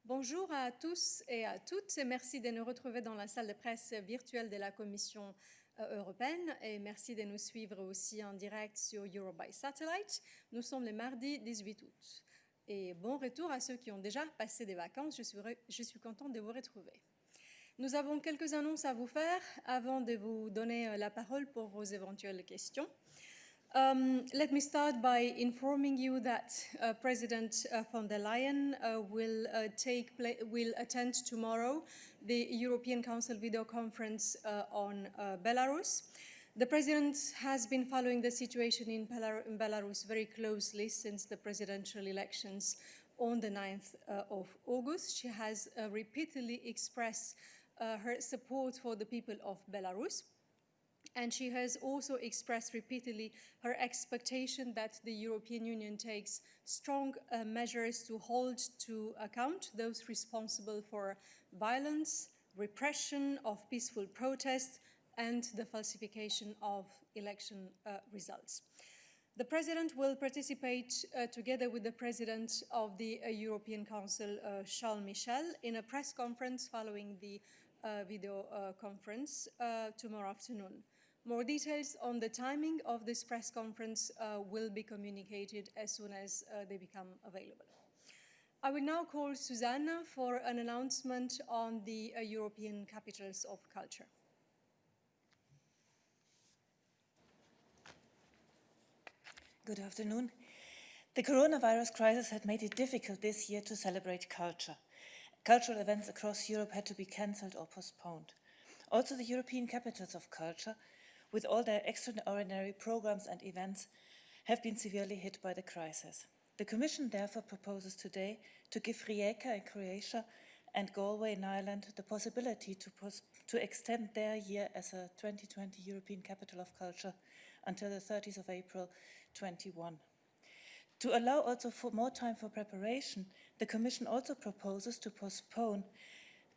Bonjour à tous et à toutes et merci de nous retrouver dans la salle de presse virtuelle de la Commission européenne et merci de nous suivre aussi en direct sur Europe by Satellite. Nous sommes le mardi 18 août. Et bon retour à ceux qui ont déjà passé des vacances, je suis contente de vous retrouver. Nous avons quelques annonces à vous faire avant de vous donner la parole pour vos éventuelles questions. Let me start by informing you that President von der Leyen will attend tomorrow the European Council video conference on Belarus. The President has been following the situation in Belarus very closely since the presidential elections on the 9th of August. She has repeatedly expressed her support for the people of Belarus. And she has also expressed repeatedly her expectation that the European Union takes strong measures to hold to account those responsible for violence, repression of peaceful protests, and the falsification of election results. The President will participate together with the President of the European Council, Charles Michel, in a press conference following the video conference tomorrow afternoon. More details on the timing of this press conference will be communicated as soon as they become available. I will now call Susanna for an announcement on the European Capitals of Culture. Good afternoon. The coronavirus crisis had made it difficult this year to celebrate culture. Cultural events across Europe had to be cancelled or postponed. Also, the European Capitals of Culture, with all their extraordinary programs and events, have been severely hit by the crisis. The Commission therefore proposes today to give Rijeka in Croatia and Galway in Ireland the possibility to extend their year as a 2020 European Capital of Culture until the 30th of April 2021. To allow also for more time for preparation, the Commission also proposes to postpone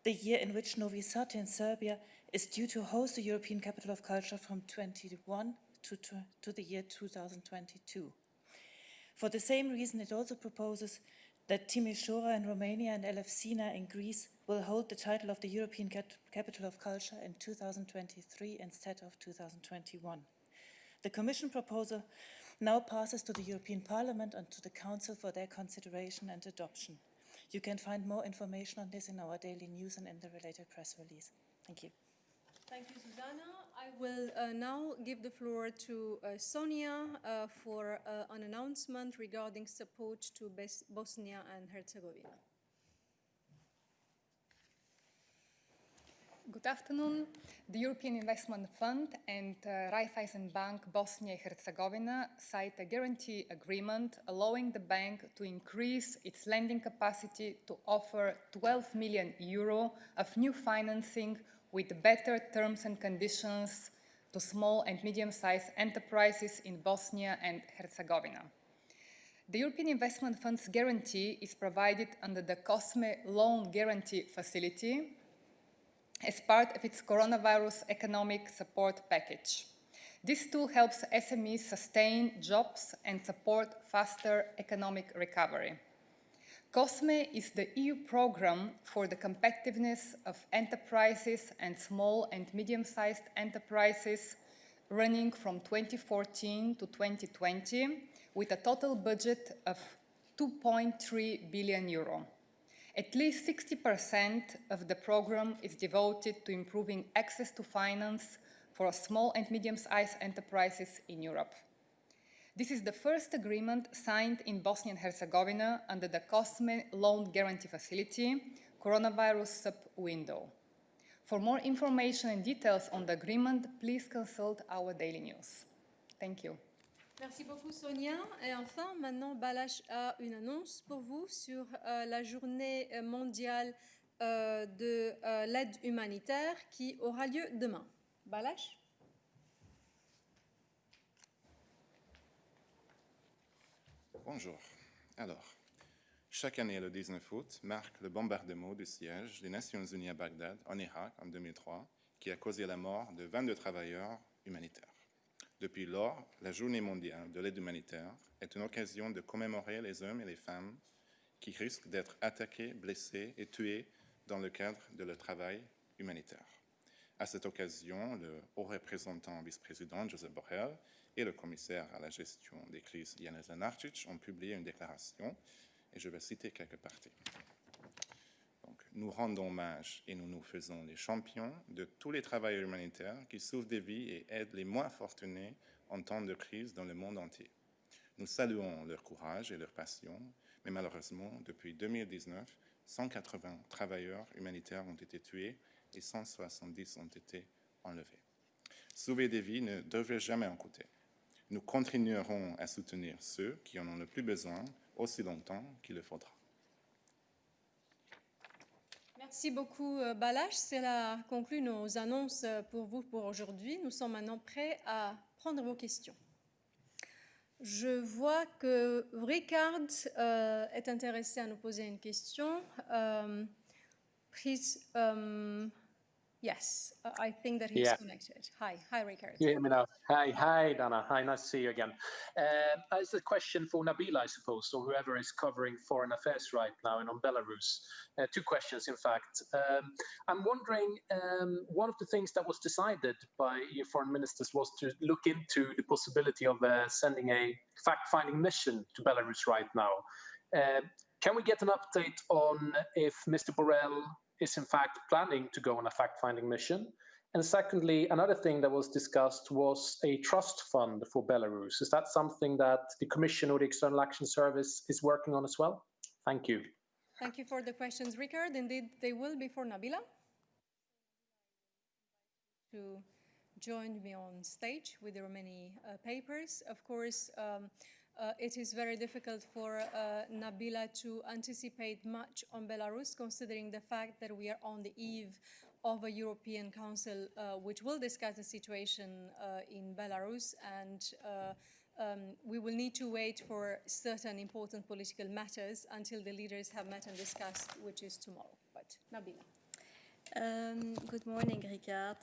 the year in which Novi Sad in Serbia is due to host the European Capital of Culture from 2021 to the year 2022. For the same reason, it also proposes that Timișoara in Romania and Elefsina in Greece will hold the title of the European Capital of Culture in 2023 instead of 2021. The Commission proposal now passes to the European Parliament and to the Council for their consideration and adoption. You can find more information on this in our daily news and in the related press release. Thank you. Thank you, Susanna. I will now give the floor to Sonia for an announcement regarding support to Bosnia and Herzegovina. Good afternoon. The European Investment Fund and Raiffeisen Bank Bosnia and Herzegovina signed a guarantee agreement allowing the bank to increase its lending capacity to offer 12 million euro of new financing with better terms and conditions to small and medium-sized enterprises in Bosnia and Herzegovina. The European Investment Fund's guarantee is provided under the COSME Loan Guarantee Facility as part of its coronavirus economic support package. This tool helps SMEs sustain jobs and support faster economic recovery. COSME is the EU program for the competitiveness of enterprises and small and medium-sized enterprises running from 2014 to 2020 with a total budget of 2.3 billion euro. At least 60% of the program is devoted to improving access to finance for small and medium-sized enterprises in Europe. This is the first agreement signed in Bosnia and Herzegovina under the COSME Loan Guarantee Facility coronavirus sub-window. For more information and details on the agreement, please consult our daily news. Thank you. Merci beaucoup Sonia. Et enfin, maintenant, Balázs a une annonce pour vous sur la journée mondiale de l'aide humanitaire qui aura lieu demain. Balázs? Bonjour. Alors, chaque année, le 19 août, marque le bombardement du siège des Nations Unies à Bagdad, en Irak, en 2003, qui a causé la mort de 22 travailleurs humanitaires. Depuis lors, la Journée mondiale de l'aide humanitaire est une occasion de commémorer les hommes et les femmes qui risquent d'être attaqués, blessés et tués dans le cadre de leur travail humanitaire. À cette occasion, le haut représentant vice-président Josep Borrell et le commissaire à la gestion des crises Janez Lenarčič ont publié une déclaration, et je vais citer quelques parties. Donc, nous rendons hommage et nous nous faisons les champions de tous les travailleurs humanitaires qui sauvent des vies et aident les moins fortunés en temps de crise dans le monde entier. Nous saluons leur courage et leur passion, mais malheureusement, depuis 2019, 180 travailleurs humanitaires ont été tués et 170 ont été enlevés. Sauver des vies ne devrait jamais en coûter. Nous continuerons à soutenir ceux qui en ont le plus besoin aussi longtemps qu'il le faudra. Merci beaucoup, Balázs. Cela conclut nos annonces pour vous pour aujourd'hui. Nous sommes maintenant prêts à prendre vos questions. Je vois que Ricard est intéressé à nous poser une question. Please, yes, I think that he's connected. Hi, Ricard. You hear me now? Hi, Dana. Hi, nice to see you again. It's a question for Nabila, I suppose, or whoever is covering foreign affairs right now and on Belarus. Two questions, in fact. I'm wondering, one of the things that was decided by your foreign ministers was to look into the possibility of sending a fact-finding mission to Belarus right now. Can we get an update on if Mr. Borrell is in fact planning to go on a fact-finding mission? And secondly, another thing that was discussed was a trust fund for Belarus. Is that something that the Commission or the External Action Service is working on as well? Thank you. Thank you for the questions, Ricard. Indeed, they will be for Nabila to join me on stage with the remaining papers. Of course, it is very difficult for Nabila to anticipate much on Belarus, considering the fact that we are on the eve of a European Council which will discuss the situation in Belarus, and we will need to wait for certain important political matters until the leaders have met and discussed, which is tomorrow. But Nabila. Good morning, Ricard.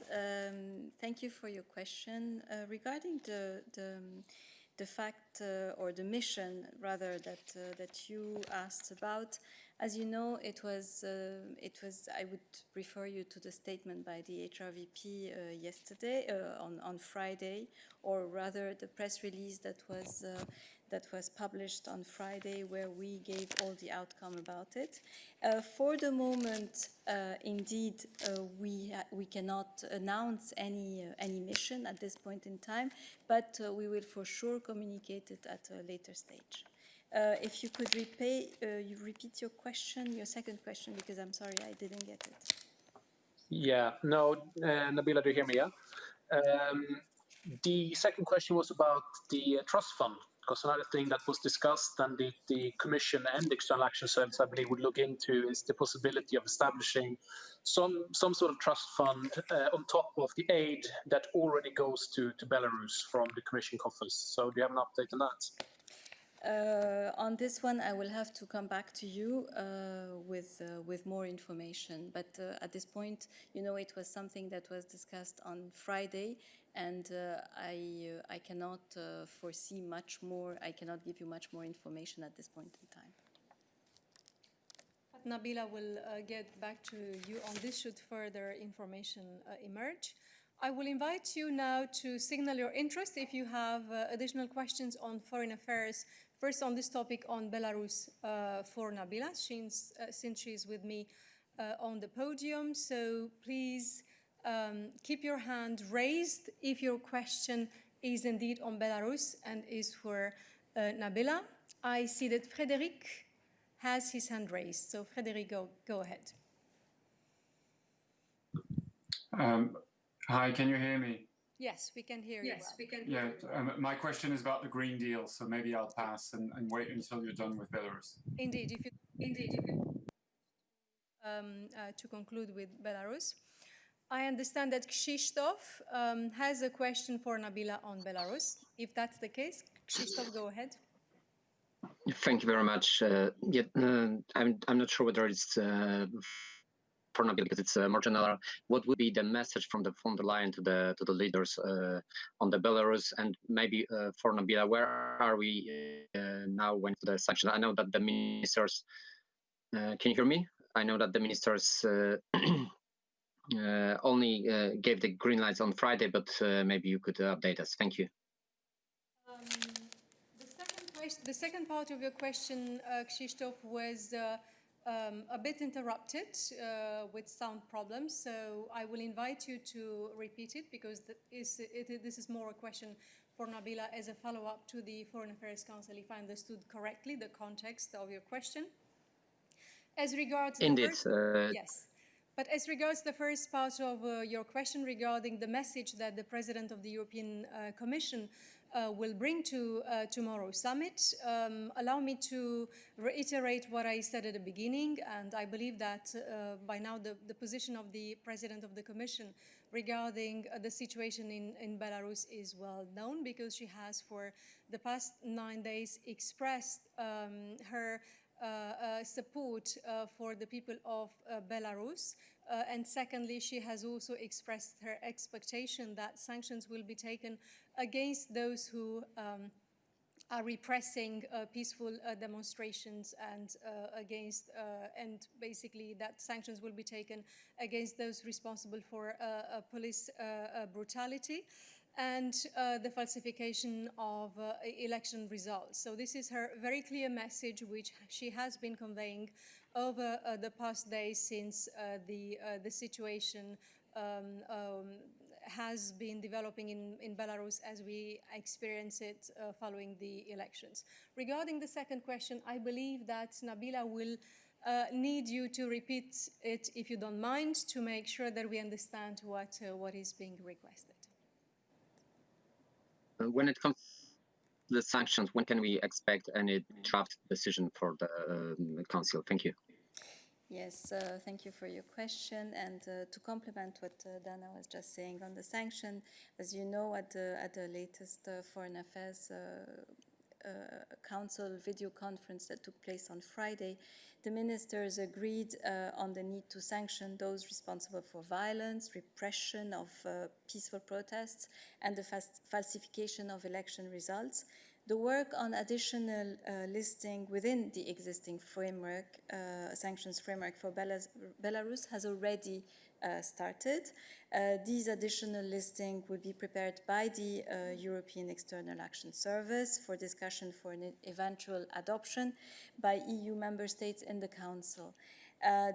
Thank you for your question. Regarding the fact or the mission, rather, that you asked about, as you know, it was. I would refer you to the statement by the HRVP yesterday, on Friday, or rather the press release that was published on Friday, where we gave all the outcome about it. For the moment, indeed, we cannot announce any mission at this point in time, but we will for sure communicate it at a later stage. If you could repeat your question, your second question, because I'm sorry, I didn't get it. Yeah, no, Nabila, do you hear me? Yeah. The second question was about the trust fund, because another thing that was discussed and the Commission and the External Action Service, I believe, would look into is the possibility of establishing some sort of trust fund on top of the aid that already goes to Belarus from the Commission coffers. So do you have an update on that? On this one, I will have to come back to you with more information. But at this point, you know, it was something that was discussed on Friday, and I cannot foresee much more. I cannot give you much more information at this point in time. Nabila will get back to you on this should further information emerge. I will invite you now to signal your interest if you have additional questions on foreign affairs. First on this topic on Belarus for Nabila, since she's with me on the podium. So please keep your hand raised if your question is indeed on Belarus and is for Nabila. I see that Frédéric has his hand raised. So Frédéric, go ahead. Hi, can you hear me? Yes, we can hear you. Yes, we can hear you. Yeah, my question is about the Green Deal, so maybe I'll pass and wait until you're done with Belarus. Indeed, if you to conclude with Belarus. I understand that Krzysztof has a question for Nabila on Belarus. If that's the case, Krzysztof, go ahead. Thank you very much. I'm not sure whether it's for Nabila, because it's more general, what would be the message from the von der Leyen to the leaders on the Belarus, and maybe for Nabila, where are we now when to the sanctions? I know that the ministers, can you hear me? I know that the ministers only gave the green lights on Friday, but maybe you could update us. Thank you. The second part of your question, Krzysztof, was a bit interrupted with sound problems, so I will invite you to repeat it, because this is more a question for Nabila as a follow-up to the Foreign Affairs Council, if I understood correctly the context of your question. As regards Indeed. yes. But as regards the first part of your question regarding the message that the President of the European Commission will bring to tomorrow's summit, allow me to reiterate what I said at the beginning, and I believe that by now the position of the President of the Commission regarding the situation in Belarus is well known, because she has for the past 9 days expressed her support for the people of Belarus. And secondly, she has also expressed her expectation that sanctions will be taken against those who are repressing peaceful demonstrations, and and basically that sanctions will be taken against those responsible for police brutality and the falsification of election results. So this is her very clear message, which she has been conveying over the past days since the situation has been developing in Belarus as we experience it following the elections. Regarding the second question, I believe that Nabila will need you to repeat it, if you don't mind, to make sure that we understand what is being requested. When it comes to the sanctions, when can we expect any draft decision for the Council? Thank you. Yes, thank you for your question. And to complement what Dana was just saying on the sanction, as you know, at the latest Foreign Affairs Council video conference that took place on Friday, the ministers agreed on the need to sanction those responsible for violence, repression of peaceful protests, and the falsification of election results. The work on additional listing within the existing framework, sanctions framework for Belarus has already started. These additional listings will be prepared by the European External Action Service for discussion for an eventual adoption by EU member states in the Council.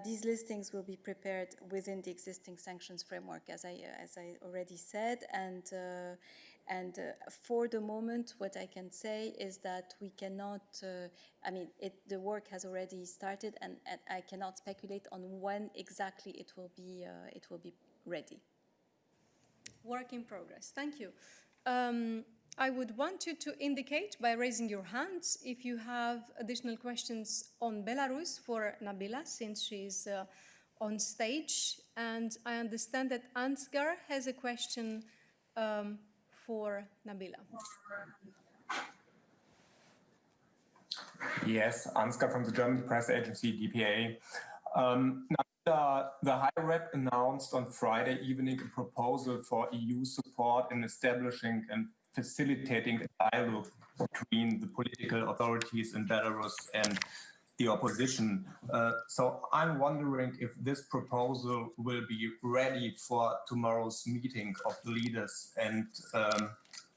These listings will be prepared within the existing sanctions framework, as I already said, and for the moment, what I can say is that we cannot. The work has already started, and I cannot speculate on when exactly it will be ready. Work in progress. Thank you. I would want you to indicate by raising your hands if you have additional questions on Belarus for Nabila, since she's on stage. And I understand that Ansgar has a question for Nabila. Yes, Ansgar from the German press agency DPA. The High Rep announced on Friday evening a proposal for EU support in establishing and facilitating a dialogue between the political authorities in Belarus and the opposition. So I'm wondering if this proposal will be ready for tomorrow's meeting of the leaders. And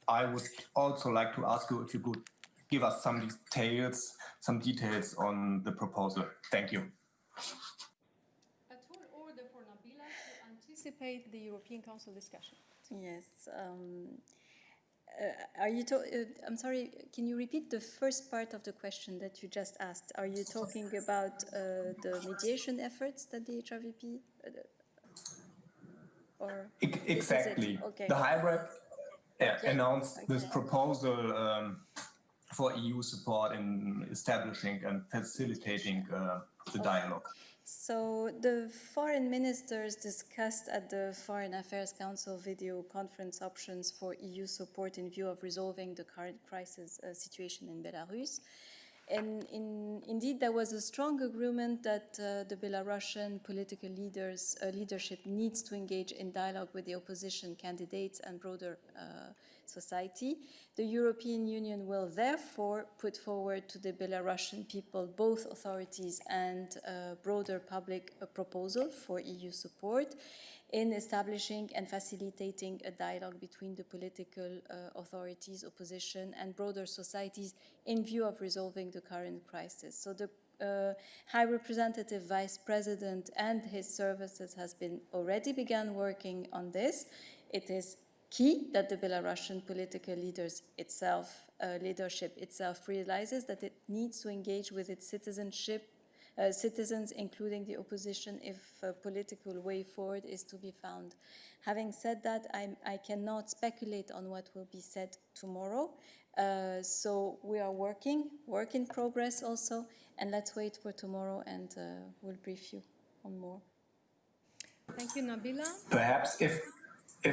I would also like to ask you if you could give us some details on the proposal. Thank you. A tall order for Nabila to anticipate the European Council discussion. Yes. I'm sorry, can you repeat the first part of the question that you just asked? Are you talking about the mediation efforts that the HRVP or exactly. Okay. The High Rep announced this proposal for EU support in establishing and facilitating the dialogue. So the foreign ministers discussed at the Foreign Affairs Council video conference options for EU support in view of resolving the current crisis situation in Belarus. Indeed, there was a strong agreement that the Belarusian political leadership needs to engage in dialogue with the opposition candidates and broader society. The European Union will therefore put forward to the Belarusian people, both authorities and broader public, a proposal for EU support in establishing and facilitating a dialogue between the political authorities, opposition, and broader societies in view of resolving the current crisis. So the High Representative Vice President and his services has already begun working on this. It is key that the Belarusian political leadership itself realizes that it needs to engage with its citizens, including the opposition, if a political way forward is to be found. Having said that, I cannot speculate on what will be said tomorrow. So we are work in progress also, and let's wait for tomorrow and we'll brief you on more. Thank you, Nabila. Perhaps, if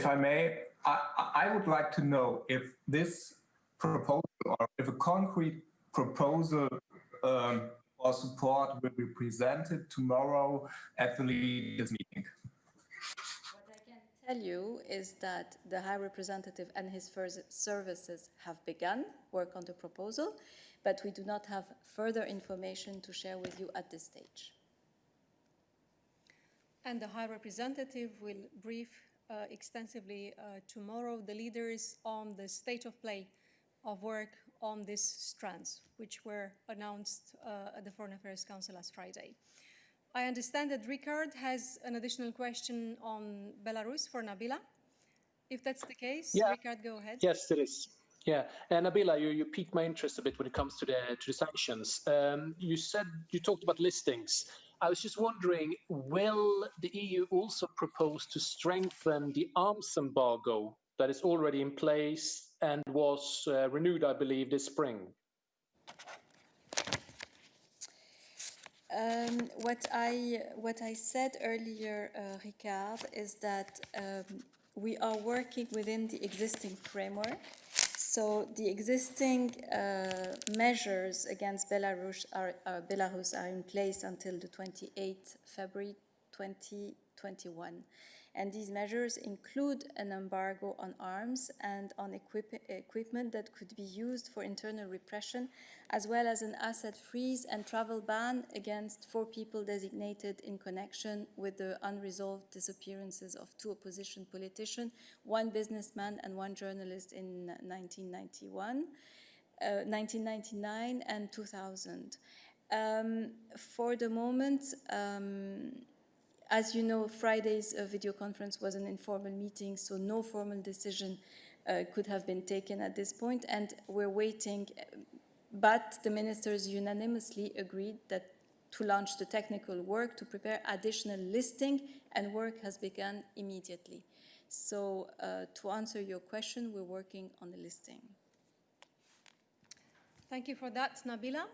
I may, I would like to know if this proposal, or if a concrete proposal or support will be presented tomorrow at the leaders' meeting. What I can tell you is that the High Representative and his services have begun work on the proposal, but we do not have further information to share with you at this stage. And the High Representative will brief extensively tomorrow the leaders on the state of play of work on these strands, which were announced at the Foreign Affairs Council last Friday. I understand that Ricard has an additional question on Belarus for Nabila. If that's the case, Yeah. Ricard, go ahead. Yes, it is. Yeah, and Nabila, you piqued my interest a bit when it comes to the sanctions. You talked about listings. I was just wondering, will the EU also propose to strengthen the arms embargo that is already in place and was renewed, I believe, this spring? What I said earlier, Ricard, is that we are working within the existing framework. So the existing measures against Belarus are in place until the 28th February 2021. And these measures include an embargo on arms and on equipment that could be used for internal repression, as well as an asset freeze and travel ban against 4 people designated in connection with the unresolved disappearances of 2 opposition politicians, 1 businessman and 1 journalist in 1999 and 2000. For the moment, as you know, Friday's video conference was an informal meeting, so no formal decision could have been taken at this point, and we're waiting. But the ministers unanimously agreed that to launch the technical work to prepare additional listing, and work has begun immediately. So to answer your question, we're working on the listing. Thank you for that, Nabila.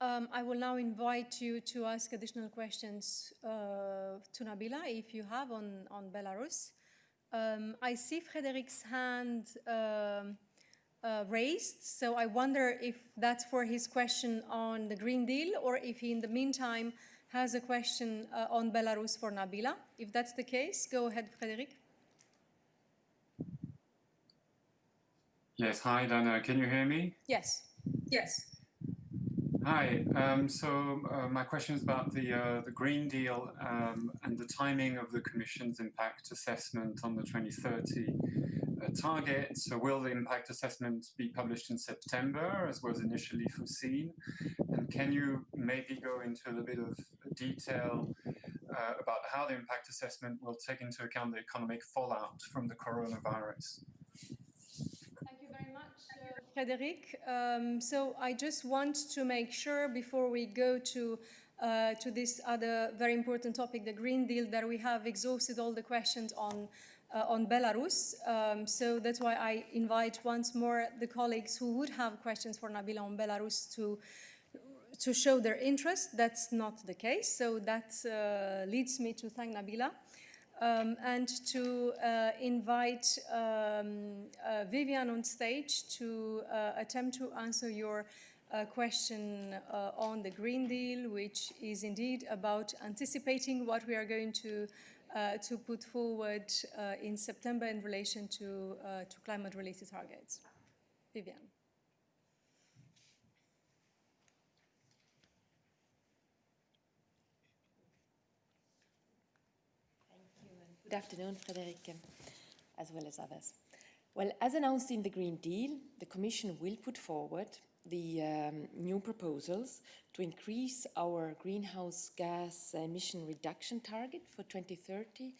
I will now invite you to ask additional questions to Nabila, if you have, on Belarus. I see Frédéric's hand raised, so I wonder if that's for his question on the Green Deal, or if he, in the meantime, has a question on Belarus for Nabila. If that's the case, go ahead, Frédéric. Yes, hi, Dana. Can you hear me? Yes. Yes. Hi. My question is about the Green Deal and the timing of the Commission's impact assessment on the 2030 target. So will the impact assessment be published in September, as was initially foreseen? And can you maybe go into a little bit of detail about how the impact assessment will take into account the economic fallout from the coronavirus? Thank you very much, Frédéric. So I just want to make sure, before we go to this other very important topic, the Green Deal, that we have exhausted all the questions on Belarus. So that's why I invite once more the colleagues who would have questions for Nabila on Belarus to show their interest. That's not the case. So that leads me to thank Nabila. And to invite Vivian on stage to attempt to answer your question on the Green Deal, which is indeed about anticipating what we are going to put forward in September in relation to climate-related targets. Viviane. Good afternoon, Frederic, as well as others. Well, as announced in the Green Deal, the Commission will put forward the new proposals to increase our greenhouse gas emission reduction target for 2030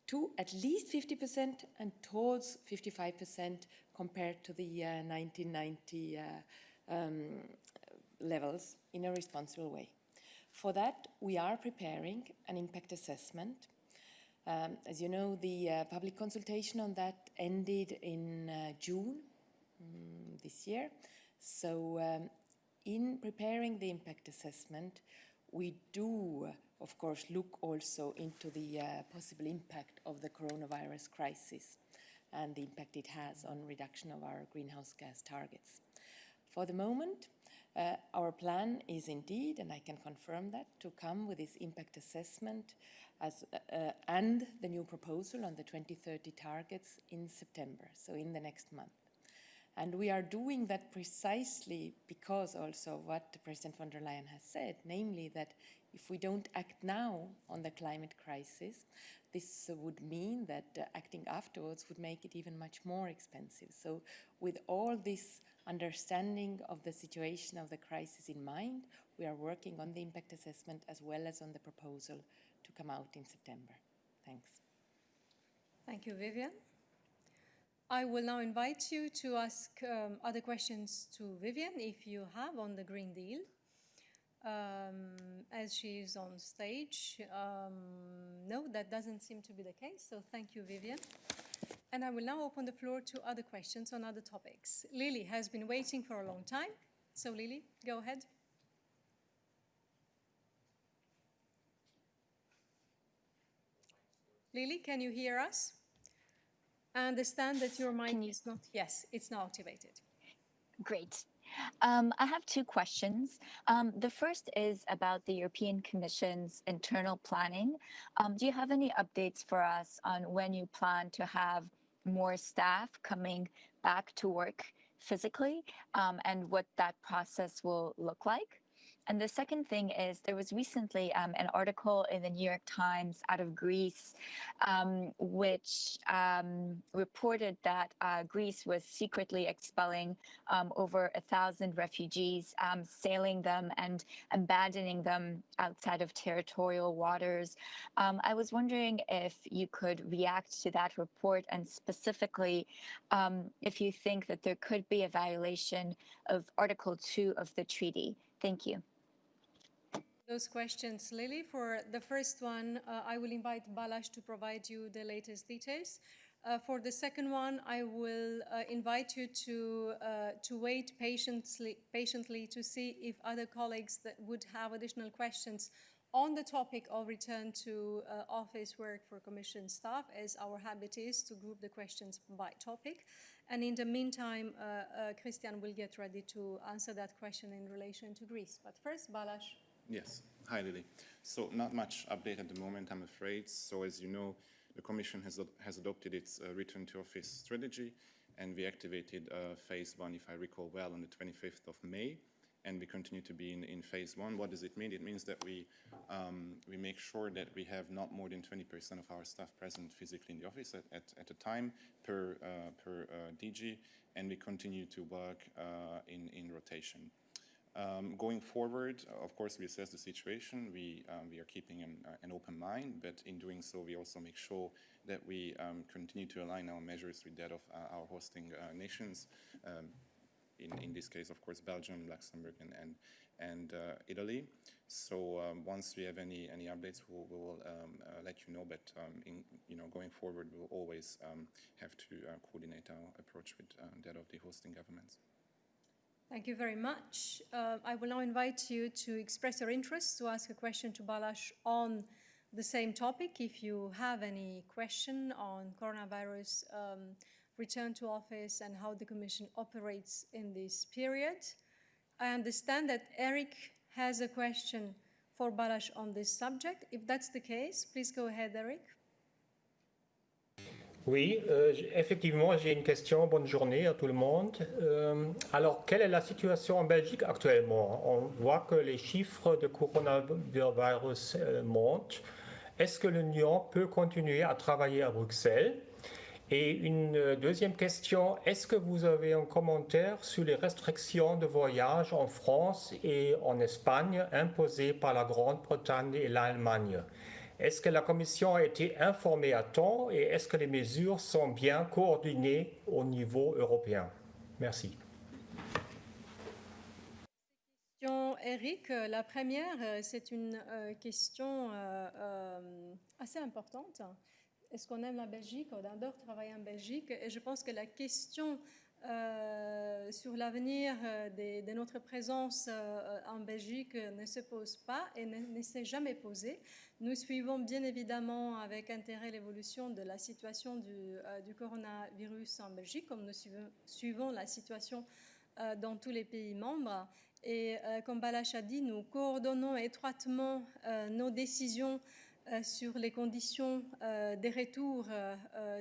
to at least 50% and towards 55% compared to the 1990 levels in a responsible way. For that, we are preparing an impact assessment. As you know, the public consultation on that ended in June this year. So in preparing the impact assessment, we do, of course, look also into the possible impact of the coronavirus crisis and the impact it has on reduction of our greenhouse gas targets. For the moment, our plan is indeed, and I can confirm that, to come with this impact assessment and the new proposal on the 2030 targets in September, so in the next month. And we are doing that precisely because also what President von der Leyen has said, namely that if we don't act now on the climate crisis, this would mean that acting afterwards would make it even much more expensive. So with all this understanding of the situation of the crisis in mind, we are working on the impact assessment as well as on the proposal to come out in September. Thanks. Thank you, Viviane. I will now invite you to ask other questions to Viviane, if you have, on the Green Deal. As she is on stage, no, that doesn't seem to be the case, so thank you, Viviane. And I will now open the floor to other questions on other topics. Lily has been waiting for a long time, so Lily, go ahead. Lily, can you hear us? I understand that your mic is not... Yes, it's now activated. Great. I have two questions. The first is about the European Commission's internal planning. Do you have any updates for us on when you plan to have more staff coming back to work physically, and what that process will look like? And the second thing is, there was recently an article in the New York Times out of Greece, which reported that Greece was secretly expelling over 1,000 refugees, sailing them and abandoning them outside of territorial waters. I was wondering if you could react to that report, and specifically if you think that there could be a violation of Article 2 of the treaty. Thank you. Those questions, Lily. For the first one, I will invite Balázs to provide you the latest details. For the second one, I will invite you to wait patiently to see if other colleagues that would have additional questions on the topic of return to office work for Commission staff, as our habit is to group the questions by topic. And in the meantime, Christian will get ready to answer that question in relation to Greece. But first, Balázs. Yes. Hi, Lily. So not much update at the moment, I'm afraid. So as you know, the Commission has adopted its return to office strategy, and we activated phase 1, if I recall well, on the 25th of May, and we continue to be in phase 1. What does it mean? It means that we make sure that we have not more than 20% of our staff present physically in the office at a time per DG, and we continue to work in rotation. Going forward, of course, we assess the situation. We are keeping an open mind, but in doing so, we also make sure that we continue to align our measures with that of our hosting nations. In this case, of course, Belgium, Luxembourg, and Italy. So once we have any updates, we will let you know. But going forward, we'll always have to coordinate our approach with that of the hosting governments. Thank you very much. I will now invite you to express your interest to ask a question to Balázs on the same topic. If you have any question on coronavirus return to office and how the Commission operates in this period. I understand that Eric has a question for Balázs on this subject. If that's the case, please go ahead, Eric. Oui, effectivement, j'ai une question. Bonne journée à tout le monde. Alors, quelle est la situation en Belgique actuellement? On voit que les chiffres de coronavirus montent. Est-ce que l'Union peut continuer à travailler à Bruxelles? Et une deuxième question, est-ce que vous avez un commentaire sur les restrictions de voyage en France et en Espagne imposées par la Grande-Bretagne et l'Allemagne? Est-ce que la Commission a été informée à temps et est-ce que les mesures sont bien coordonnées au niveau européen? Merci. Eric, la première, c'est une question assez importante. Est-ce qu'on aime la Belgique? On adore travailler en Belgique. Et je pense que la question sur l'avenir de notre présence en Belgique ne se pose pas et ne s'est jamais posée. Nous suivons bien évidemment avec intérêt l'évolution de la situation du coronavirus en Belgique, comme nous suivons la situation dans tous les pays membres. Et comme Balázs a dit, nous coordonnons étroitement nos décisions sur les conditions des retours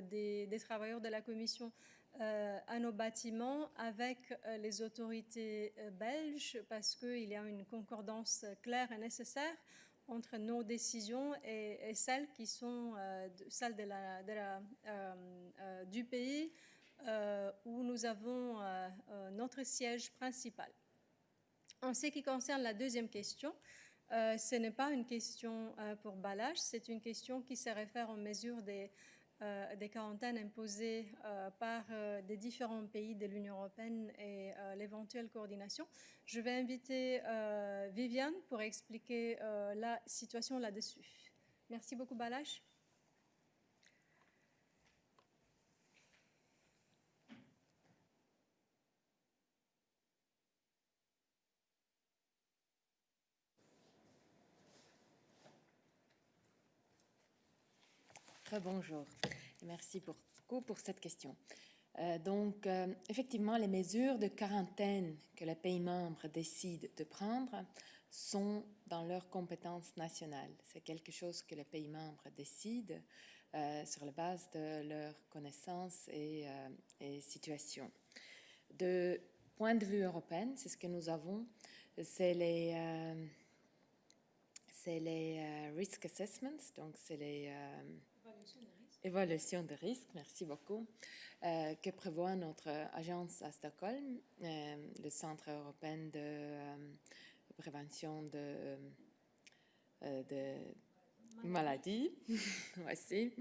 des travailleurs de la Commission à nos bâtiments avec les autorités belges parce qu'il y a une concordance claire et nécessaire entre nos décisions et celles qui sont celles du pays où nous avons notre siège principal. En ce qui concerne la deuxième question, ce n'est pas une question pour Balázs, c'est une question qui se réfère aux mesures des quarantaines imposées par des différents pays de l'Union européenne et l'éventuelle coordination. Je vais inviter Viviane pour expliquer la situation là-dessus. Merci beaucoup, Balázs. Bonjour et merci beaucoup pour cette question. Effectivement, les mesures de quarantaine que les pays membres décident de prendre sont dans leurs compétences nationales. C'est quelque chose que les pays membres décident sur la base de leurs connaissances et situations. De point de vue européen, c'est ce que nous avons, c'est les risk assessments, donc c'est les évaluation de risque, merci beaucoup, que prévoit notre agence à Stockholm, le Centre européen de prévention de maladies. Voici.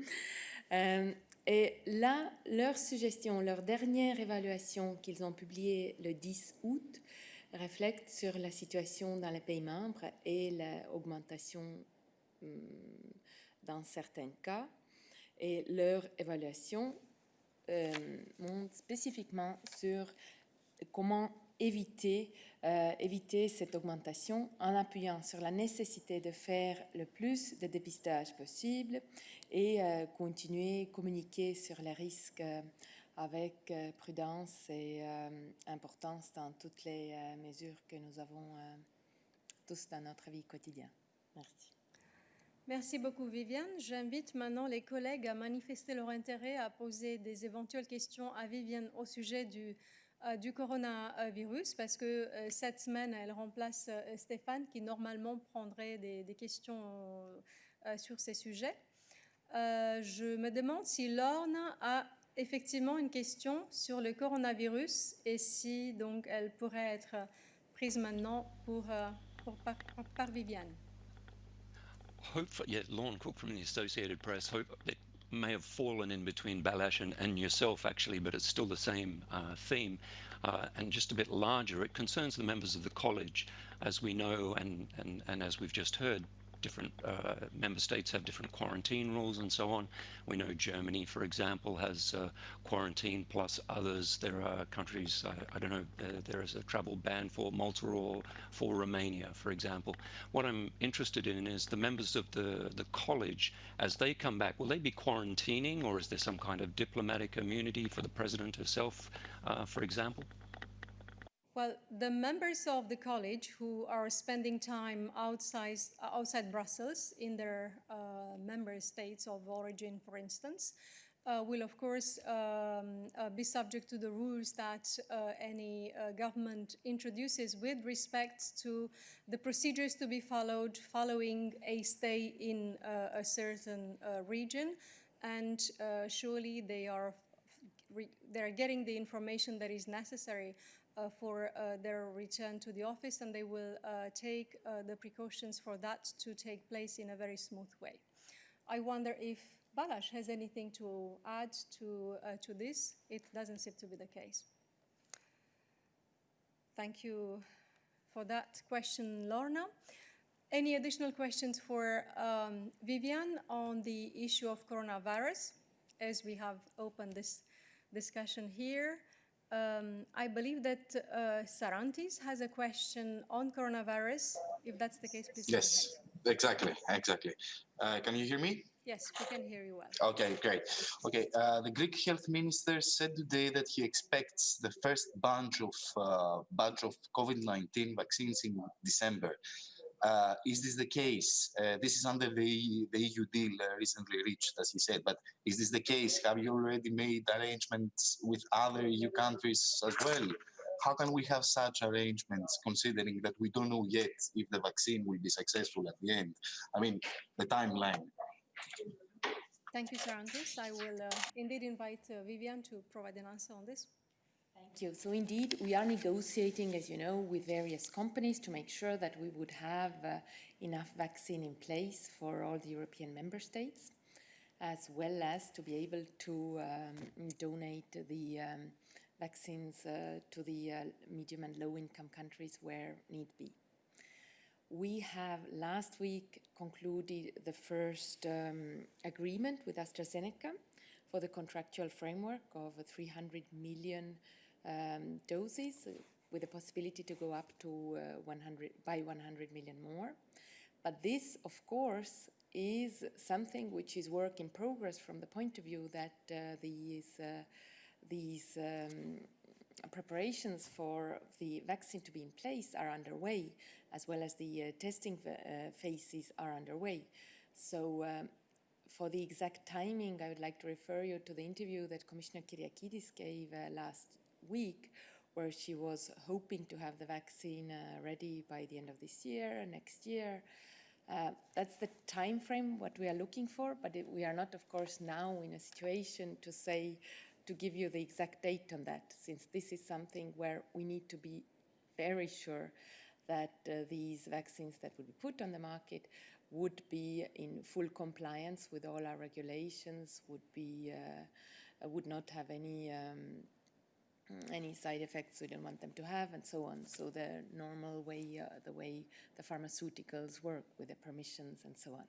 Et là, leur suggestion, leur dernière évaluation qu'ils ont publiée le 10 août, reflète sur la situation dans les pays membres et l'augmentation dans certains cas. Et leur évaluation montre spécifiquement sur comment éviter cette augmentation en appuyant sur la nécessité de faire le plus de dépistage possible et continuer à communiquer sur les risques avec prudence et importance dans toutes les mesures que nous avons tous dans notre vie quotidienne. Merci. Merci beaucoup, Viviane. J'invite maintenant les collègues à manifester leur intérêt à poser des éventuelles questions à Viviane au sujet du coronavirus, parce que cette semaine, elle remplace Stéphane, qui normalement prendrait des questions sur ces sujets. Je me demande si Lorne a effectivement une question sur le coronavirus et si donc elle pourrait être prise maintenant par Viviane. Hopefully, yeah, Lorne Cook from the Associated Press. Hope it may have fallen in between Balázs and yourself, actually, but it's still the same theme, and just a bit larger. It concerns the members of the college, as we know, and as we've just heard. Different member states have different quarantine rules and so on. We know Germany, for example, has quarantine plus others. There are countries, I don't know, there is a travel ban for Malta or for Romania, for example. What I'm interested in is the members of the college, as they come back, will they be quarantining, or is there some kind of diplomatic immunity for the president herself, for example? Well, the members of the college who are spending time outside Brussels in their member states of origin, for instance, will of course be subject to the rules that any government introduces with respect to the procedures to be followed following a stay in a certain region. And surely they're getting the information that is necessary for their return to the office, and they will take the precautions for that to take place in a very smooth way. I wonder if Balázs has anything to add to this. It doesn't seem to be the case. Thank you for that question, Lorna. Any additional questions for Vivian on the issue of coronavirus, as we have opened this discussion here? I believe that Sarantis has a question on coronavirus. If that's the case, please Yes, go ahead. Exactly. Can you hear me? Yes, we can hear you well. Okay, great. Okay, the Greek health minister said today that he expects the first batch of COVID-19 vaccines in December. Is this the case? This is under the EU deal recently reached, as he said, but is this the case? Have you already made arrangements with other EU countries as well? How can we have such arrangements considering that we don't know yet if the vaccine will be successful at the end? I mean, the timeline. Thank you, Sarantis. I will indeed invite Vivian to provide an answer on this. Thank you. So indeed, we are negotiating, as you know, with various companies to make sure that we would have enough vaccine in place for all the European member states, as well as to be able to donate the vaccines to the medium and low-income countries where need be. We have last week concluded the first agreement with AstraZeneca for the contractual framework of 300 million doses, with the possibility to go up to 100 million more. But this, of course, is something which is work in progress from the point of view that these preparations for the vaccine to be in place are underway, as well as the testing phases are underway. So for the exact timing, I would like to refer you to the interview that Commissioner Kyriakidis gave last week, where she was hoping to have the vaccine ready by the end of this year, next year. That's the time frame what we are looking for, but we are not, of course, now in a situation to give you the exact date on that, since this is something where we need to be very sure that these vaccines that would be put on the market would be in full compliance with all our regulations, would not have any side effects we don't want them to have, and so on. So the normal way, the way the pharmaceuticals work with the permissions and so on.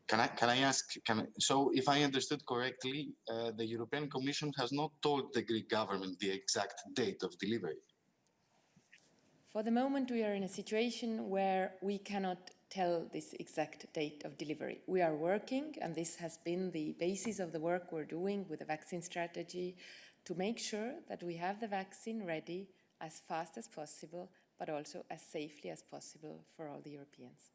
Can I ask, so if I understood correctly, the European Commission has not told the Greek government the exact date of delivery? For the moment, we are in a situation where we cannot tell this exact date of delivery. We are working, and this has been the basis of the work we're doing with the vaccine strategy, to make sure that we have the vaccine ready as fast as possible, but also as safely as possible for all the Europeans.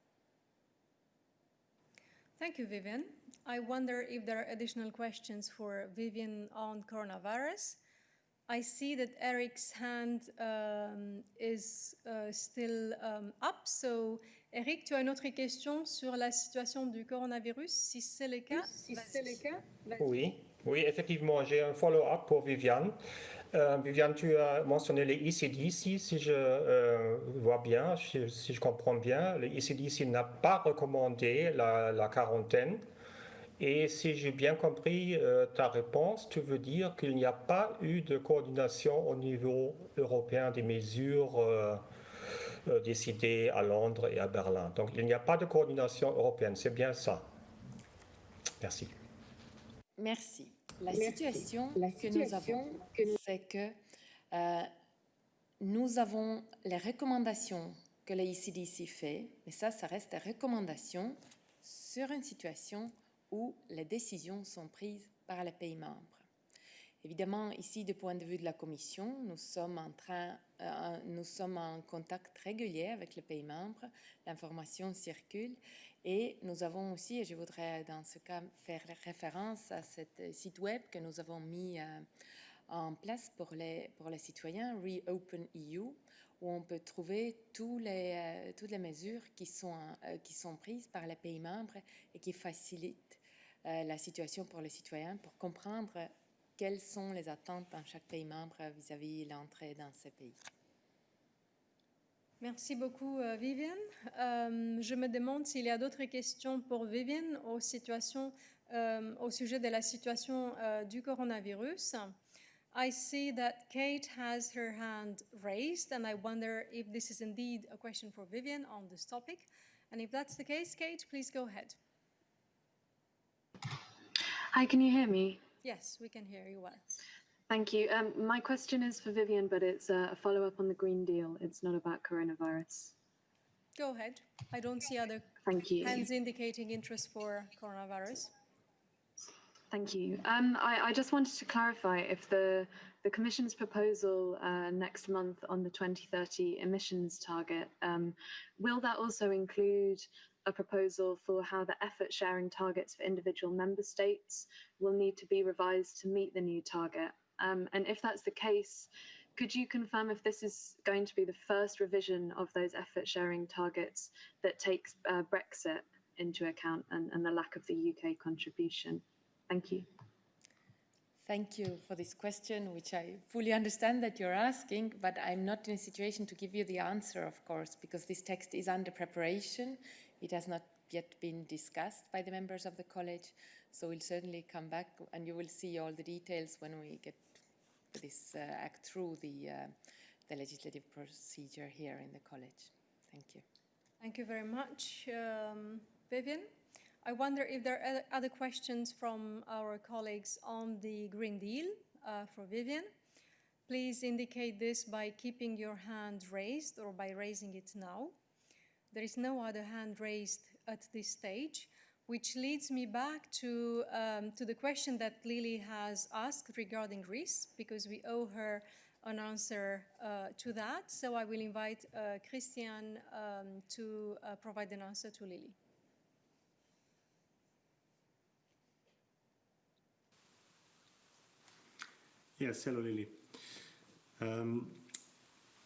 Thank you, Vivian. I wonder if there are additional questions for Vivian on coronavirus. I see that Eric's hand is still up. So, Eric, tu as une autre question sur la situation du coronavirus, si c'est le cas? Oui, effectivement, j'ai un follow-up pour Viviane. Viviane, tu as mentionné les ECDC, si je vois bien, si je comprends bien. Le ECDC n'a pas recommandé la quarantaine. Et si j'ai bien compris ta réponse, tu veux dire qu'il n'y a pas eu de coordination au niveau européen des mesures décidées à Londres et à Berlin. Donc il n'y a pas de coordination européenne, c'est bien ça. Merci. Merci. La situation que nous avons, c'est que nous avons les recommandations que la ECDC fait, mais ça reste des recommandations sur une situation où les décisions sont prises par les pays membres. Évidemment, ici, du point de vue de la Commission, nous sommes en contact régulier avec les pays membres, l'information circule et nous avons aussi, et je voudrais dans ce cas faire référence à ce site web que nous avons mis en place pour les citoyens, Reopen EU, où on peut trouver toutes les mesures qui sont prises par les pays membres et qui facilitent la situation pour les citoyens pour comprendre quelles sont les attentes dans chaque pays membre vis-à-vis de l'entrée dans ces pays. Merci beaucoup, Viviane. Je me demande s'il y a d'autres questions pour Viviane au sujet de la situation du coronavirus. I see that Kate has her hand raised, and I wonder if this is indeed a question for Viviane on this topic. And if that's the case, Kate, please go ahead. Hi, can you hear me? Yes, we can hear you well. Thank you. My question is for Viviane, but it's a follow-up on the Green Deal. It's not about coronavirus. Go ahead. I don't see other hands indicating interest for coronavirus. Thank you. I just wanted to clarify if the Commission's proposal next month on the 2030 emissions target, will that also include a proposal for how the effort-sharing targets for individual member states will need to be revised to meet the new target? And if that's the case, could you confirm if this is going to be the first revision of those effort-sharing targets that takes Brexit into account and the lack of the UK contribution? Thank you. Thank you for this question, which I fully understand that you're asking, but I'm not in a situation to give you the answer, of course, because this text is under preparation. It has not yet been discussed by the members of the college, so we'll certainly come back and you will see all the details when we get this act through the legislative procedure here in the college. Thank you. Thank you very much, Viviane. I wonder if there are other questions from our colleagues on the Green Deal for Viviane. Please indicate this by keeping your hand raised or by raising it now. There is no other hand raised at this stage, which leads me back to the question that Lily has asked regarding Greece, because we owe her an answer to that. So I will invite Christian to provide an answer to Lily. Yes, hello, Lily.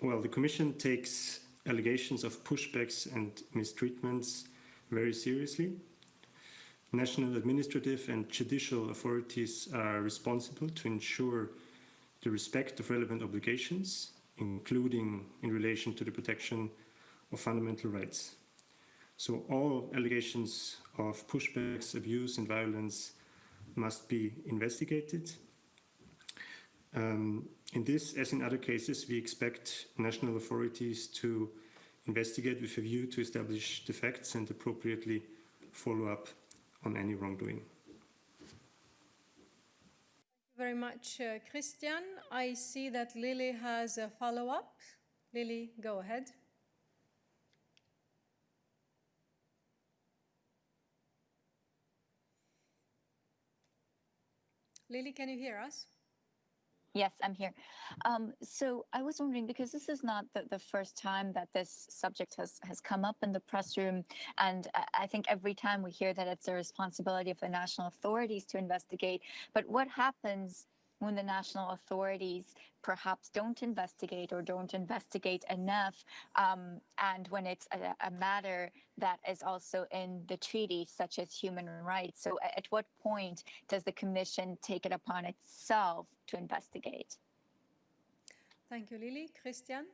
Well, the Commission takes allegations of pushbacks and mistreatments very seriously. National administrative and judicial authorities are responsible to ensure the respect of relevant obligations, including in relation to the protection of fundamental rights. So all allegations of pushbacks, abuse and violence must be investigated. In this, as in other cases, we expect national authorities to investigate with a view to establish the facts and appropriately follow up on any wrongdoing. Thank you very much, Christian. I see that Lily has a follow-up. Lily, go ahead. Lily, can you hear us? Yes, I'm here. So I was wondering, because this is not the first time that this subject has come up in the press room, and I think every time we hear that it's the responsibility of the national authorities to investigate, but what happens when the national authorities perhaps don't investigate or don't investigate enough, and when it's a matter that is also in the treaty, such as human rights? So at what point does the Commission take it upon itself to investigate? Thank you, Lily. Christian?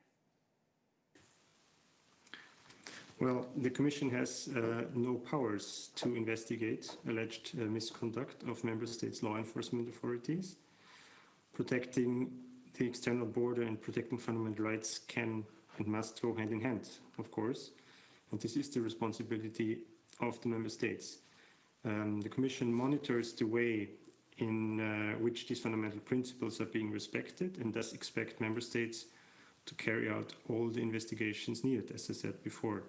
Well, the Commission has no powers to investigate alleged misconduct of Member States' law enforcement authorities. Protecting the external border and protecting fundamental rights can and must go hand in hand, of course, and this is the responsibility of the Member States. The Commission monitors the way in which these fundamental principles are being respected and thus expect Member States to carry out all the investigations needed, as I said before.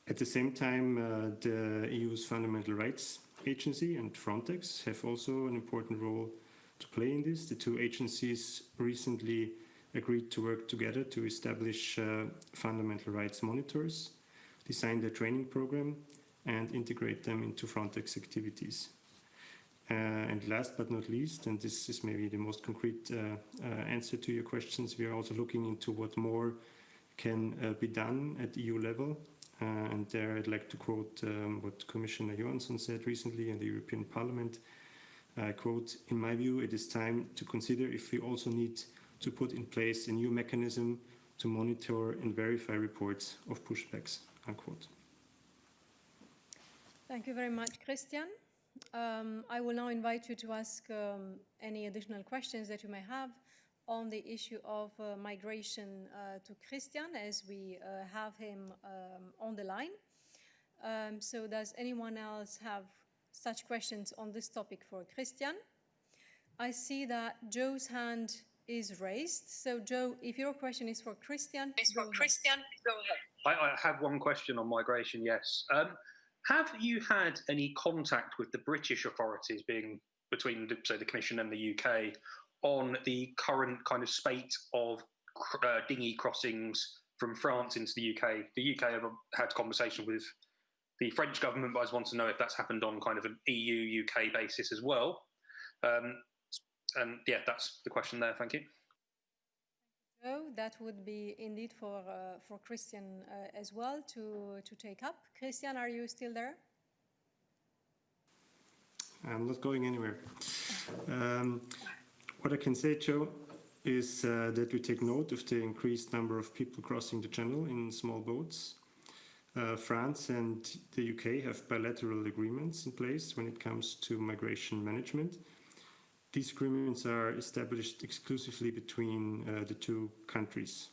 At the same time, the EU's Fundamental Rights Agency and Frontex have also an important role to play in this. The two agencies recently agreed to work together to establish fundamental rights monitors, design their training program, and integrate them into Frontex activities. And last but not least, and this is maybe the most concrete answer to your questions, we are also looking into what more can be done at EU level. And there I'd like to quote what Commissioner Johansson said recently in the European Parliament. I quote, "In my view, it is time to consider if we also need to put in place a new mechanism to monitor and verify reports of pushbacks," unquote. Thank you very much, Christian. I will now invite you to ask any additional questions that you may have on the issue of migration to Christian, as we have him on the line. So does anyone else have such questions on this topic for Christian? I see that Joe's hand is raised. So Joe, if your question is for Christian, go ahead. I have one question on migration, yes. Have you had any contact with the British authorities, being between the Commission and the UK, on the current kind of spate of dinghy crossings from France into the UK? The UK have had conversation with the French government, but I just want to know if that's happened on kind of an EU-UK basis as well. And yeah, that's the question there. Thank you. Joe, that would be indeed for Christian as well to take up. Christian, are you still there? I'm not going anywhere. What I can say, Joe, is that we take note of the increased number of people crossing the channel in small boats. France and the UK have bilateral agreements in place when it comes to migration management. These agreements are established exclusively between the two countries.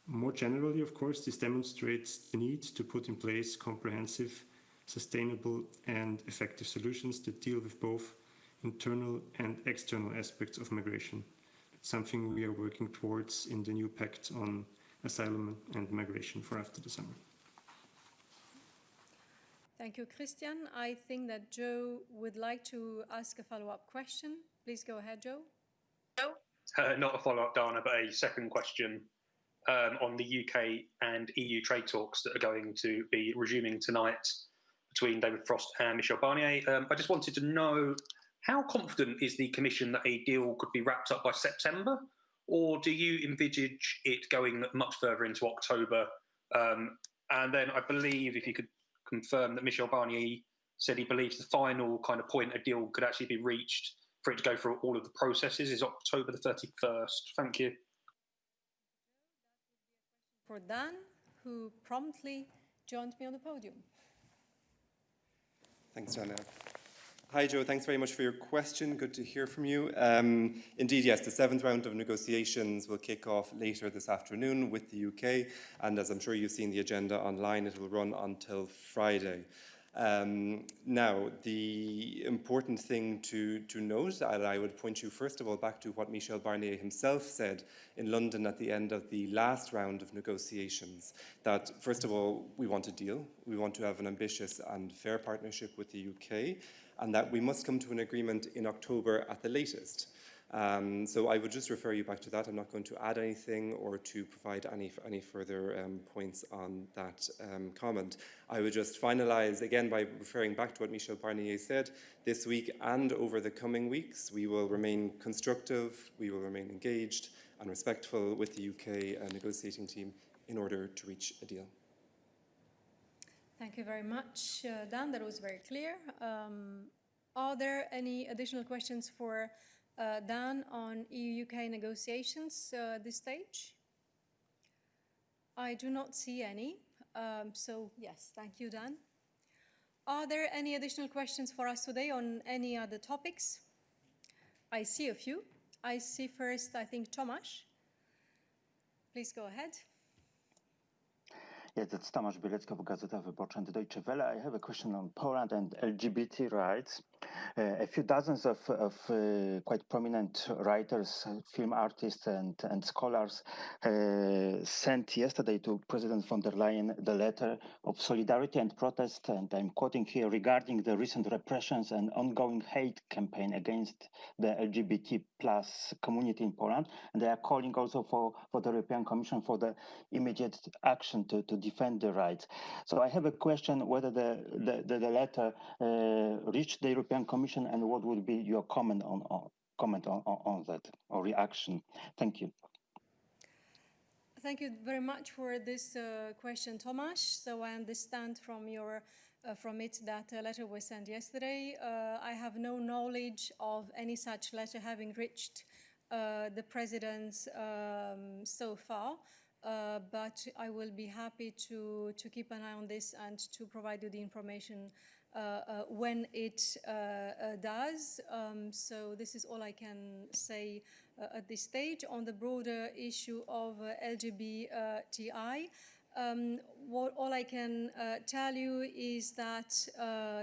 More generally, of course, this demonstrates the need to put in place comprehensive, sustainable, and effective solutions that deal with both internal and external aspects of migration. It's something we are working towards in the new pact on asylum and migration for after the summer. Thank you, Christian. I think that Joe would like to ask a follow-up question. Please go ahead, Joe. Not a follow-up, Dana, but a second question on the UK and EU trade talks that are going to be resuming tonight between David Frost and Michel Barnier. I just wanted to know, how confident is the Commission that a deal could be wrapped up by September? Or do you envisage it going much further into October? And then I believe, if you could confirm, that Michel Barnier said he believes the final kind of point a deal could actually be reached for it to go through all of the processes is October the 31st. Thank you. For Dan, who promptly joined me on the podium. Thanks, Jana. Hi, Joe. Thanks very much for your question. Good to hear from you. Indeed, yes, the 7th round of negotiations will kick off later this afternoon with the UK. And as I'm sure you've seen the agenda online, it will run until Friday. Now, the important thing to note, and I would point you first of all back to what Michel Barnier himself said in London at the end of the last round of negotiations, that first of all, we want a deal. We want to have an ambitious and fair partnership with the UK, and that we must come to an agreement in October at the latest. So I would just refer you back to that. I'm not going to add anything or to provide any further points on that comment. I would just finalise again by referring back to what Michel Barnier said. This week and over the coming weeks, we will remain constructive, we will remain engaged and respectful with the UK negotiating team in order to reach a deal. Thank you very much, Dan. That was very clear. Are there any additional questions for Dan on EU-UK negotiations at this stage? I do not see any. So yes, thank you, Dan. Are there any additional questions for us today on any other topics? I see a few. I see first, I think, Tomasz. Please go ahead. Yes, it's Tomasz Bielecko, Gazeta Wyborcza and Deutsche Welle. I have a question on Poland and LGBT rights. A few dozens of quite prominent writers, film artists, and scholars sent yesterday to President von der Leyen the letter of solidarity and protest, and I'm quoting here, regarding the recent repressions and ongoing hate campaign against the LGBT plus community in Poland. And they are calling also for the European Commission for the immediate action to defend the rights. So I have a question whether the letter reached the European Commission, and what would be your comment on that or reaction? Thank you. Thank you very much for this question, Tomasz. So I understand from it that a letter was sent yesterday. I have no knowledge of any such letter having reached the president so far. But I will be happy to keep an eye on this and to provide you the information when it does. So this is all I can say at this stage. On the broader issue of LGBTI, all I can tell you is that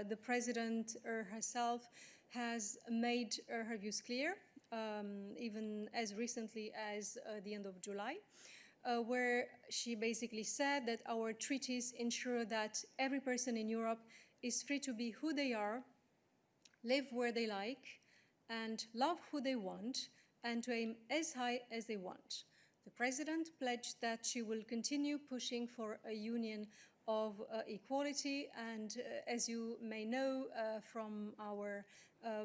the President herself has made her views clear, even as recently as the end of July. Where she basically said that our treaties ensure that every person in Europe is free to be who they are, live where they like, and love who they want, and to aim as high as they want. The President pledged that she will continue pushing for a union of equality, and as you may know from our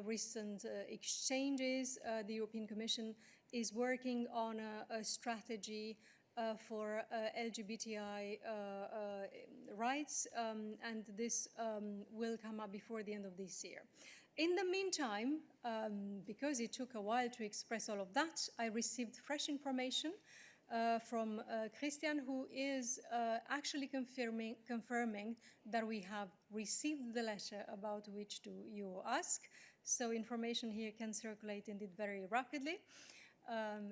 recent exchanges, the European Commission is working on a strategy for LGBTI rights, and this will come up before the end of this year. In the meantime, because it took a while to express all of that, I received fresh information from Christian, who is actually confirming that we have received the letter about which you ask. So information here can circulate indeed very rapidly.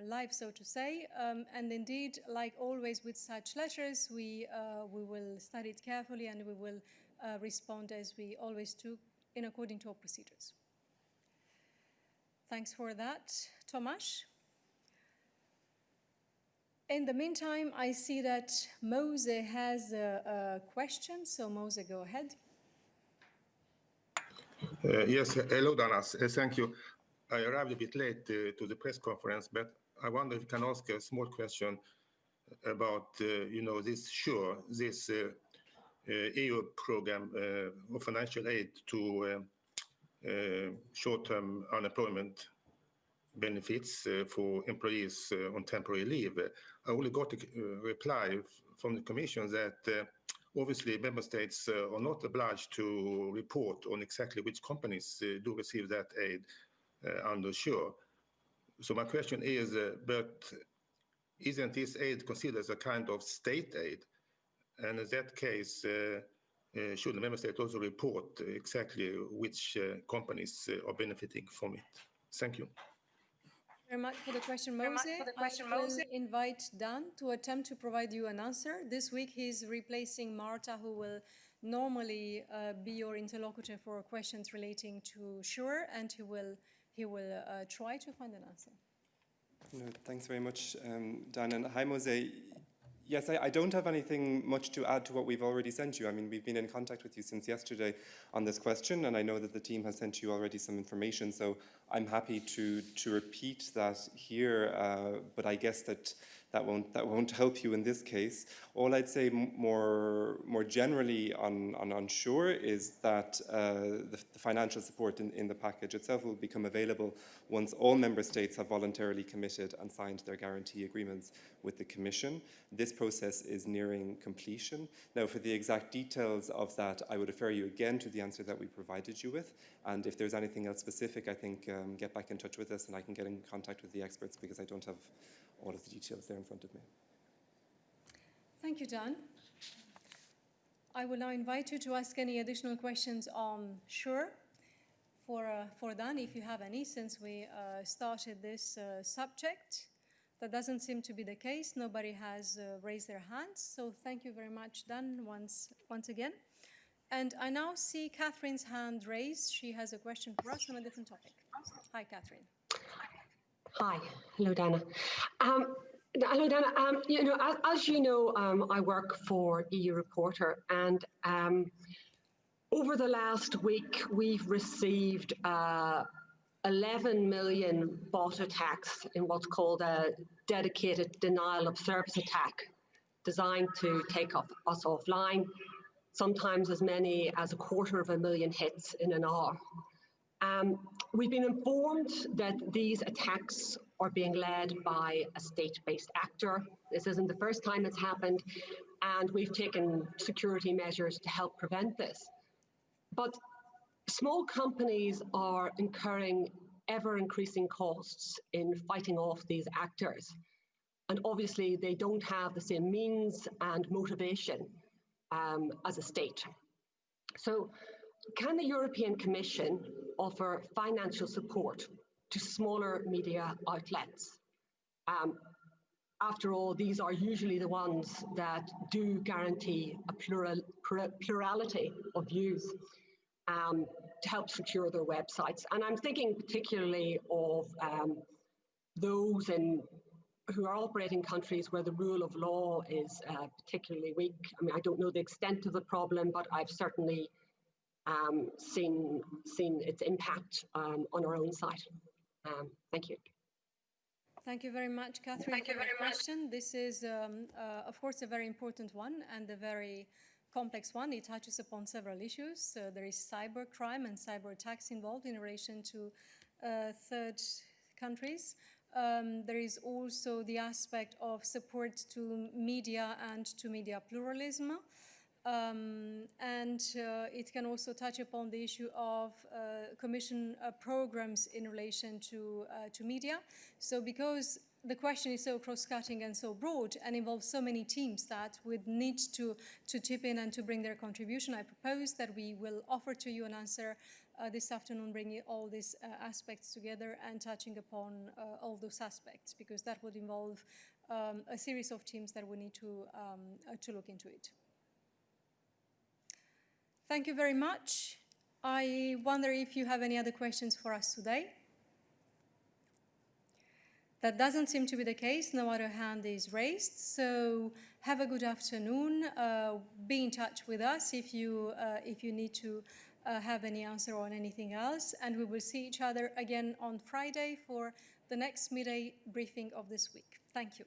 Live, so to say, and indeed, like always with such letters, we will study it carefully and we will respond as we always do, in according to our procedures. Thanks for that, Tomasz. In the meantime, I see that Mose has a question, so Mose, go ahead. Yes, hello, Dana. Thank you. I arrived a bit late to the press conference, but I wonder if you can ask a small question about, this SURE, this EU program of financial aid to short-term unemployment benefits for employees on temporary leave. I only got a reply from the Commission that obviously member states are not obliged to report on exactly which companies do receive that aid under SURE. So my question is, but isn't this aid considered as a kind of state aid? And in that case, should the member state also report exactly which companies are benefiting from it? Thank you. Very much for the question, Mose. I will invite Dan to attempt to provide you an answer. This week he's replacing Marta, who will normally be your interlocutor for questions relating to SURE, and he will try to find an answer. No, thanks very much, Dan. And hi, Mose. Yes, I don't have anything much to add to what we've already sent you. I mean, we've been in contact with you since yesterday on this question, and I know that the team has sent you already some information, so I'm happy to repeat that here, but I guess that won't help you in this case. All I'd say more generally on SURE is that the financial support in the package itself will become available once all member states have voluntarily committed and signed their guarantee agreements with the Commission. This process is nearing completion. Now, for the exact details of that, I would refer you again to the answer that we provided you with, and if there's anything else specific, I think get back in touch with us and I can get in contact with the experts, because I don't have all of the details there in front of me. Thank you, Dan. I will now invite you to ask any additional questions on SURE for Dan, if you have any, since we started this subject. That doesn't seem to be the case. Nobody has raised their hands, so thank you very much, Dan, once again. And I now see Catherine's hand raised. She has a question for us on a different topic. Hi, Catherine. Hi, hello, Dana. Hello, Dana. As you know, I work for EU Reporter, and over the last week, we've received 11 million bot attacks in what's called a dedicated denial of service attack, designed to take us offline, sometimes as many as 250,000 hits in an hour. We've been informed that these attacks are being led by a state-based actor. This isn't the first time it's happened, and we've taken security measures to help prevent this. But small companies are incurring ever-increasing costs in fighting off these actors. And obviously, they don't have the same means and motivation as a state. So, can the European Commission offer financial support to smaller media outlets? After all, these are usually the ones that do guarantee a plurality of views to help secure their websites. And I'm thinking particularly of those who are operating countries where the rule of law is particularly weak. I mean, I don't know the extent of the problem, but I've certainly seen its impact on our own side. Thank you. Thank you very much, Catherine, for your question. This is, of course, a very important one and a very complex one. It touches upon several issues. There is cybercrime and cyber attacks involved in relation to third countries. There is also the aspect of support to media and to media pluralism. It can also touch upon the issue of Commission programs in relation to media. So because the question is so cross-cutting and so broad and involves so many teams that would need to chip in and to bring their contribution, I propose that we will offer to you an answer this afternoon, bringing all these aspects together and touching upon all those aspects, because that would involve a series of teams that we need to look into it. Thank you very much. I wonder if you have any other questions for us today. That doesn't seem to be the case. No other hand is raised. So have a good afternoon. Be in touch with us if you need to have any answer on anything else. And we will see each other again on Friday for the next midday briefing of this week. Thank you.